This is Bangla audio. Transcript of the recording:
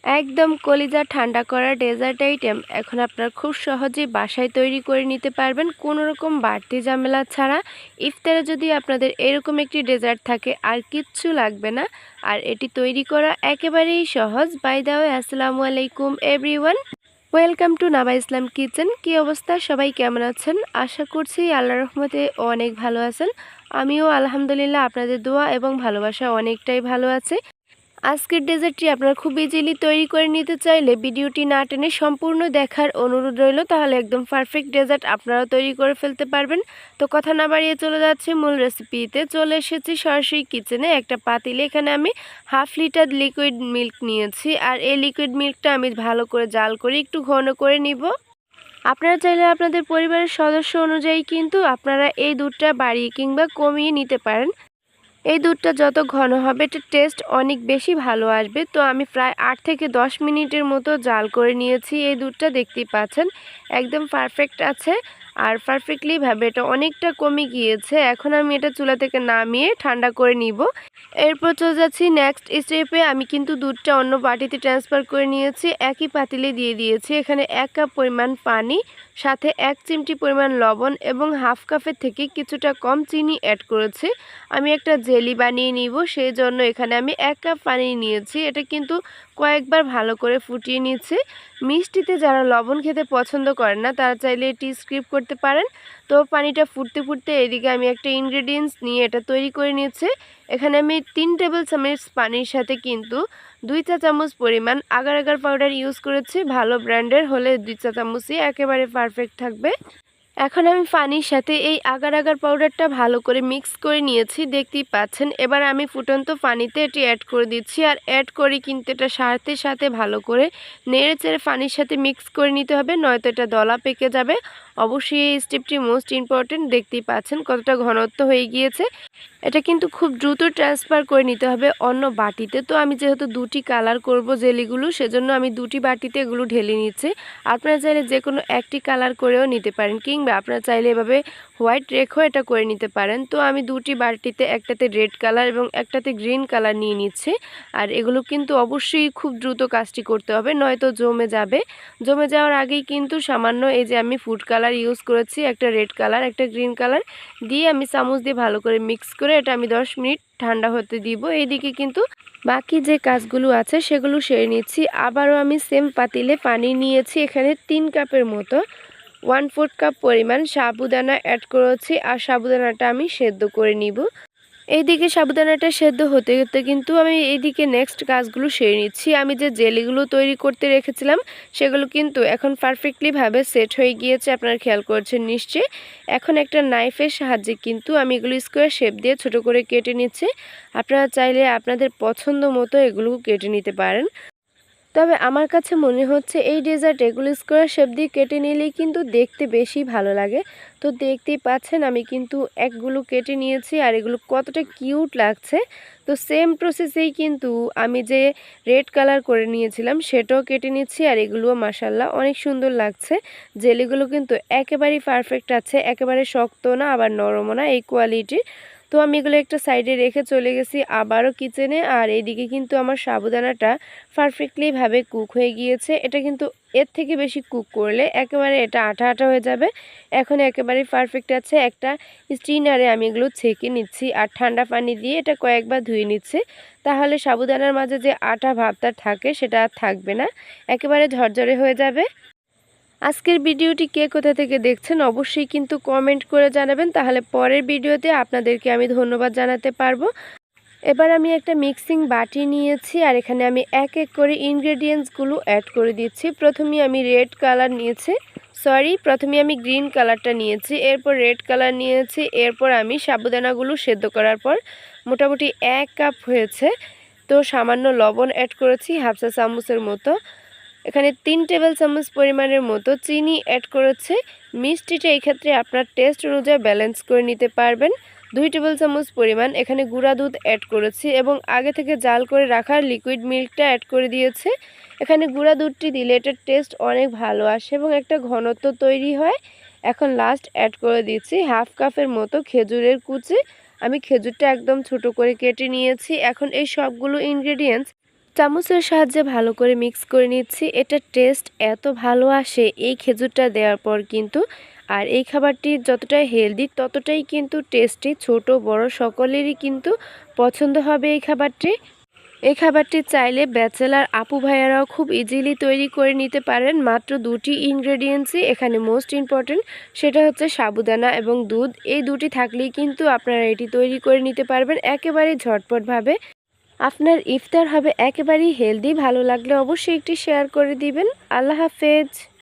একদম কলিজা ঠান্ডা করা ডেজার্ট আইটেম এখন আপনারা খুব সহজেই বাসায় তৈরি করে নিতে পারবেন কোনো রকম বাড়তি ঝামেলা ছাড়া। ইফতারে যদি আপনাদের এরকম একটি ডেজার্ট থাকে আর কিচ্ছু লাগবে না, আর এটি তৈরি করা একেবারেই সহজ। বাই দ্য ওয়ে, আসসালামু আলাইকুম everyone, welcome to Naba Islam kitchen. কি অবস্থা, সবাই কেমন আছেন? আশা করছি আল্লাহর রহমতে অনেক ভালো আছেন। আমিও আলহামদুলিল্লাহ আপনাদের দোয়া এবং ভালোবাসা অনেকটাই ভালো আছে। আজকের ডেজার্টটি আপনারা খুব ইজিলি তৈরি করে নিতে চাইলে ভিডিওটি না টেনে সম্পূর্ণ দেখার অনুরোধ রইল, তাহলে একদম পারফেক্ট ডেজার্ট আপনারাও তৈরি করে ফেলতে পারবেন। তো কথা না বাড়িয়ে চলে যাচ্ছে মূল রেসিপিতে। চলে এসেছি সরাসরি কিচেনে। একটা পাতিলে এখানে আমি 1/2 লিটার লিকুইড মিল্ক নিয়েছি, আর এই লিকুইড মিল্কটা আমি ভালো করে জাল করে একটু ঘন করে নিব। আপনারা চাইলে আপনাদের পরিবারের সদস্য অনুযায়ী কিন্তু আপনারা এই দুধটা বাড়িয়ে কিংবা কমিয়ে নিতে পারেন। এই দুধটা যত ঘন হবে এটার টেস্ট অনেক বেশি ভালো আসবে। তো আমি প্রায় 8 থেকে 10 মিনিটের মতো জাল করে নিয়েছি। এই দুধটা দেখতেই পাচ্ছেন একদম পারফেক্ট আছে, আর পারফেক্টলি ভাবে এটা অনেকটা কমে গিয়েছে। এখন আমি এটা চুলা থেকে নামিয়ে ঠান্ডা করে নিব। এরপর চলে যাচ্ছি নেক্সট স্টেপে। আমি কিন্তু দুধটা অন্য বাটিতে ট্রান্সফার করে নিয়েছি। একই পাতিলে দিয়ে দিয়েছি এখানে 1 কাপ পরিমাণ পানি, সাথে 1 চিমটি পরিমাণ লবণ এবং 1/2 কাপের থেকে কিছুটা কম চিনি অ্যাড করেছি। আমি একটা জেলি বানিয়ে নিব, সেই জন্য এখানে আমি 1 কাপ পানি নিয়েছি। এটা কিন্তু কয়েকবার ভালো করে ফুটিয়ে নিয়েছি। মিষ্টিতে যারা লবণ খেতে পছন্দ করেন না তারা চাইলে এটি স্কিপ করতে পারেন। তো পানিটা ফুটতে ফুটতে এদিকে আমি একটা ইনগ্রেডিয়েন্টস নিয়ে এটা তৈরি করে নিয়েছি। এখানে আমি 3 টেবিল চামচ পানির সাথে কিন্তু 2 চা চামচ পরিমাণ আগার আগার পাউডার ইউজ করেছি। ভালো ব্র্যান্ডের হলে 2 চা চামচই একেবারে পারফেক্ট থাকবে। এখন আমি পানির সাথে এই আগার আগার পাউডারটা ভালো করে মিক্স করে নিয়েছি, দেখতেই পাচ্ছেন। এবার আমি ফুটন্ত পানিতে এটি অ্যাড করে দিচ্ছি, আর অ্যাড করে কিন্তু এটা সাথে সাথে ভালো করে নেড়ে চেড়ে পানির সাথে মিক্স করে নিতে হবে, নয়তো এটা দলা পেকে যাবে। অবশ্যই এই স্টেপটি মোস্ট ইম্পর্টেন্ট। দেখতেই পাচ্ছেন কতটা ঘনত্ব হয়ে গিয়েছে। এটা কিন্তু খুব দ্রুত ট্রান্সফার করে নিতে হবে অন্য বাটিতে। তো আমি যেহেতু দুটি কালার করব জেলিগুলো, সেজন্য আমি দুটি বাটিতে এগুলো ঢেলে নিচ্ছি। আপনারা চাইলে যে কোনো একটি কালার করেও নিতে পারেন, কিংবা আপনারা চাইলে এভাবে হোয়াইট রেখেও এটা করে নিতে পারেন। তো আমি দুটি বাটিতে একটাতে রেড কালার এবং একটাতে গ্রিন কালার নিয়ে নিচ্ছি। আর এগুলো কিন্তু অবশ্যই খুব দ্রুত কাজটি করতে হবে, নয়তো জমে যাবে। জমে যাওয়ার আগেই কিন্তু সামান্য এই যে আমি ফুড কালার ইউজ করেছি, একটা রেড কালার একটা গ্রিন কালার দিয়ে আমি চামচ দিয়ে ভালো করে মিক্স করে এটা আমি 10 মিনিট ঠান্ডা হতে দিব। এইদিকে কিন্তু বাকি যে কাজগুলো আছে সেগুলো সেরে নিচ্ছি। আবারও আমি সেম পাতিলে পানি নিয়েছি, এখানে 3 কাপের মতো 1/4 কাপ পরিমাণ সাবুদানা অ্যাড করেছি, আর সাবুদানাটা আমি সেদ্ধ করে নিব। এইদিকে সাবুদানাটা সেদ্ধ হতে হতে কিন্তু আমি এইদিকে নেক্সট কাজগুলো সেরে নিচ্ছি। আমি যে জেলিগুলো তৈরি করতে রেখেছিলাম সেগুলো কিন্তু এখন পারফেক্টলি ভাবে সেট হয়ে গিয়েছে, আপনারা খেয়াল করছেন নিশ্চয়ই। এখন একটা নাইফের সাহায্যে কিন্তু আমি এগুলো স্কোয়ার শেপ দিয়ে ছোট করে কেটে নিচ্ছি। আপনারা চাইলে আপনাদের পছন্দ মতো এগুলো কেটে নিতে পারেন। তবে আমার কাছে মনে হচ্ছে এই ডেজার্ট এগুলো স্কোয়ার শেপ দিয়ে কেটে নিলেই কিন্তু দেখতে বেশি ভালো লাগে। তো দেখতেই পাচ্ছেন আমি কিন্তু একগুলো কেটে নিয়েছি, আর এগুলো কতটা কিউট লাগছে। তো সেম প্রসেসেই কিন্তু আমি যে রেড কালার করে নিয়েছিলাম সেটাও কেটে নিচ্ছি, আর এগুলোও মাশাল্লাহ অনেক সুন্দর লাগছে। জেলিগুলো কিন্তু একেবারেই পারফেক্ট আছে, একেবারে শক্ত না আবার নরমও না, এই কোয়ালিটির। তো আমি এগুলো একটা সাইডে রেখে চলে গেছি আবারও কিচেনে। আর এইদিকে কিন্তু আমার সাবুদানাটা পারফেক্টলি ভাবে কুক হয়ে গিয়েছে। এটা কিন্তু এর থেকে বেশি কুক করলে একেবারে এটা আঠা আঠা হয়ে যাবে। এখন একেবারে পারফেক্ট আছে। একটা স্ট্রেনারে আমি এগুলো ছেঁকে নিচ্ছি, আর ঠান্ডা পানি দিয়ে এটা কয়েকবার ধুয়ে নিচ্ছি। তাহলে সাবুদানার মাঝে যে আঠা ভাবটা থাকে সেটা আর থাকবে না, একেবারে ঝরঝরে হয়ে যাবে। আজকের ভিডিওটি কে কোথা থেকে দেখছেন অবশ্যই কিন্তু কমেন্ট করে জানাবেন, তাহলে পরের ভিডিওতে আপনাদেরকে আমি ধন্যবাদ জানাতে পারবো। এবার আমি একটা মিক্সিং বাটি নিয়েছি, আর এখানে আমি এক এক করে ইনগ্রেডিয়েন্টসগুলো অ্যাড করে দিচ্ছি। প্রথমে আমি রেড কালার নিয়েছি, প্রথমে আমি গ্রিন কালারটা নিয়েছি, এরপর রেড কালার নিয়েছি, এরপর আমি সাবুদানাগুলো সেদ্ধ করার পর মোটামুটি 1 কাপ হয়েছে। তো সামান্য লবণ অ্যাড করেছি 1/2 চা চামচের মতো। এখানে 3 টেবিল চামচ পরিমাণের মতো চিনি অ্যাড করেছে। মিষ্টিটা এই ক্ষেত্রে আপনার টেস্ট অনুযায়ী ব্যালেন্স করে নিতে পারবেন। 2 টেবিল চামচ পরিমাণ এখানে গুঁড়া দুধ অ্যাড করেছি, এবং আগে থেকে জাল করে রাখা লিকুইড মিল্কটা অ্যাড করে দিয়েছে। এখানে গুঁড়া দুধটি দিলে এটার টেস্ট অনেক ভালো আসে এবং একটা ঘনত্ব তৈরি হয়। এখন লাস্ট অ্যাড করে দিচ্ছি 1/2 কাপের মতো খেজুরের কুচি। আমি খেজুরটা একদম ছোট করে কেটে নিয়েছি। এখন এই সবগুলো ইনগ্রেডিয়েন্টস চামচের সাহায্যে ভালো করে মিক্স করে নিচ্ছি। এটার টেস্ট এত ভালো আসে এই খেজুরটা দেওয়ার পর কিন্তু। আর এই খাবারটি যতটাই হেলদি ততটাই কিন্তু টেস্টি, ছোট বড় সকলেরই কিন্তু পছন্দ হবে এই খাবারটি। এই খাবারটি চাইলে ব্যাচেলার আপু ভাইয়ারাও খুব ইজিলি তৈরি করে নিতে পারেন। মাত্র দুটি ইনগ্রেডিয়েন্টসই এখানে মোস্ট ইম্পর্টেন্ট, সেটা হচ্ছে সাবুদানা এবং দুধ। এই দুটি থাকলেই কিন্তু আপনারা এটি তৈরি করে নিতে পারবেন একেবারেই ঝটপটভাবে। আপনার ইফতার হবে একেবারেই হেলদি। ভালো লাগলে অবশ্যই একটি শেয়ার করে দিবেন। আল্লাহ হাফেজ।